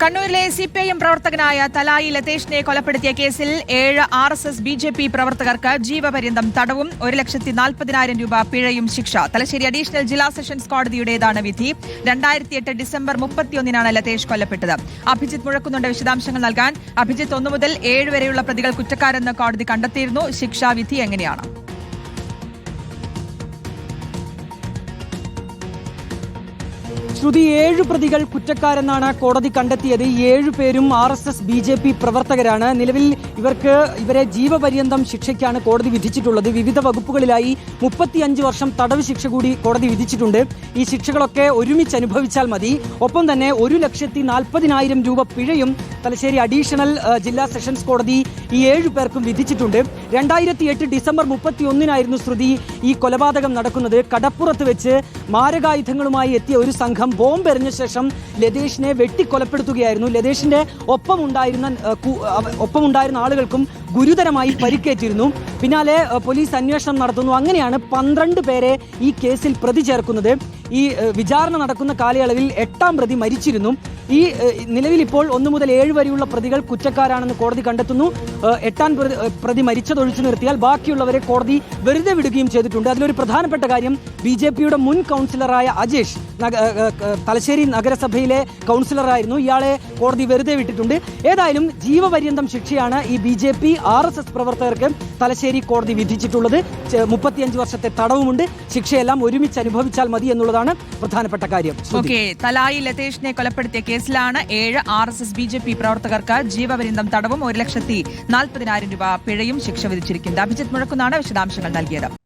കണ്ണൂരിലെ സിപിഐഎം പ്രവർത്തകനായ തലായി ലതേഷിനെ കൊലപ്പെടുത്തിയ കേസിൽ 7 RSS BJP പ്രവർത്തകർക്ക് ജീവപര്യന്തം തടവും 1,40,000 രൂപ പിഴയും ശിക്ഷ. തലശ്ശേരി അഡീഷണൽ ജില്ലാ സെഷൻസ് കോടതിയുടേതാണ് വിധി. 2008 ഡിസംബർ 31 ലതേഷ് കൊല്ലപ്പെട്ടത്. അഭിജിത്ത് മുഴക്കുന്നുണ്ട് വിശദാംശങ്ങൾ നൽകാൻ. അഭിജിത്ത്, 1 മുതൽ 7 വരെയുള്ള പ്രതികൾ കുറ്റക്കാരെന്ന് കോടതി കണ്ടെത്തിയിരുന്നു. ശിക്ഷാവിധി എങ്ങനെയാണ്? ശ്രുതി, 7 പ്രതികൾ കുറ്റക്കാരെന്നാണ് കോടതി കണ്ടെത്തിയത്. 7 പേരും RSS BJP പ്രവർത്തകരാണ്. നിലവിൽ ഇവരെ ജീവപര്യന്തം ശിക്ഷയ്ക്കാണ് കോടതി വിധിച്ചിട്ടുള്ളത്. വിവിധ വകുപ്പുകളിലായി 35 വർഷം തടവ് ശിക്ഷ കൂടി കോടതി വിധിച്ചിട്ടുണ്ട്. ഈ ശിക്ഷകളൊക്കെ ഒരുമിച്ച് അനുഭവിച്ചാൽ മതി. ഒപ്പം തന്നെ 1,40,000 രൂപ പിഴയും തലശ്ശേരി അഡീഷണൽ ജില്ലാ സെഷൻസ് കോടതി ഈ 7 പേർക്കും വിധിച്ചിട്ടുണ്ട്. 2008 ഡിസംബർ 31 ശ്രുതി ഈ കൊലപാതകം നടക്കുന്നത്. കടപ്പുറത്ത് വെച്ച് മാരകായുധങ്ങളുമായി എത്തിയ ഒരു സംഘം ബോംബ് എറിഞ്ഞ ശേഷം ലതേഷിനെ വെട്ടിക്കൊലപ്പെടുത്തുകയായിരുന്നു. ലതേഷിന്റെ ഒപ്പമുണ്ടായിരുന്ന ആളുകൾക്കും ഗുരുതരമായി പരിക്കേറ്റിരുന്നു. പിന്നാലെ പോലീസ് അന്വേഷണം നടത്തുന്നു. അങ്ങനെയാണ് 12 പേരെ ഈ കേസിൽ പ്രതി ചേർക്കുന്നത്. ഈ വിചാരണ നടക്കുന്ന കാലയളവിൽ 8ാം പ്രതി മരിച്ചിരുന്നു. ഈ നിലവിൽ ഇപ്പോൾ 1 മുതൽ 7 വരെയുള്ള പ്രതികൾ കുറ്റക്കാരാണെന്ന് കോടതി കണ്ടെത്തുന്നു. 8ാം പ്രതി മരിച്ചതൊഴിച്ചു നിർത്തിയാൽ ബാക്കിയുള്ളവരെ കോടതി വെറുതെ വിടുകയും ചെയ്തിട്ടുണ്ട്. അതിലൊരു പ്രധാനപ്പെട്ട കാര്യം, BJPയുടെ മുൻ കൗൺസിലറായ അജേഷ് തലശ്ശേരി നഗരസഭയിലെ കൗൺസിലറായിരുന്നു. ഇയാളെ കോടതി വെറുതെ വിട്ടിട്ടുണ്ട്. ഏതായാലും ജീവപര്യന്തം ശിക്ഷയാണ് ഈ BJP RSS പ്രവർത്തകർക്ക് തലശ്ശേരി കോടതി വിധിച്ചിട്ടുള്ളത്. 35 വർഷത്തെ തടവുമുണ്ട്. ശിക്ഷയെല്ലാം ഒരുമിച്ച് അനുഭവിച്ചാൽ മതി എന്നുള്ളതാണ് പ്രധാനപ്പെട്ട കാര്യം. തലായി ലതേഷിനെ കൊലപ്പെടുത്തിയ കേസിലാണ് 7 RSS BJP പ്രവർത്തകർക്ക് ജീവപര്യന്തം തടവും 1,40,000 രൂപ പിഴയും ശിക്ഷ വിധിച്ചിരിക്കുന്നത്. അഭിജിത്ത് മുഴക്കുന്നാണ് വിശദാംശങ്ങൾ നൽകിയത്.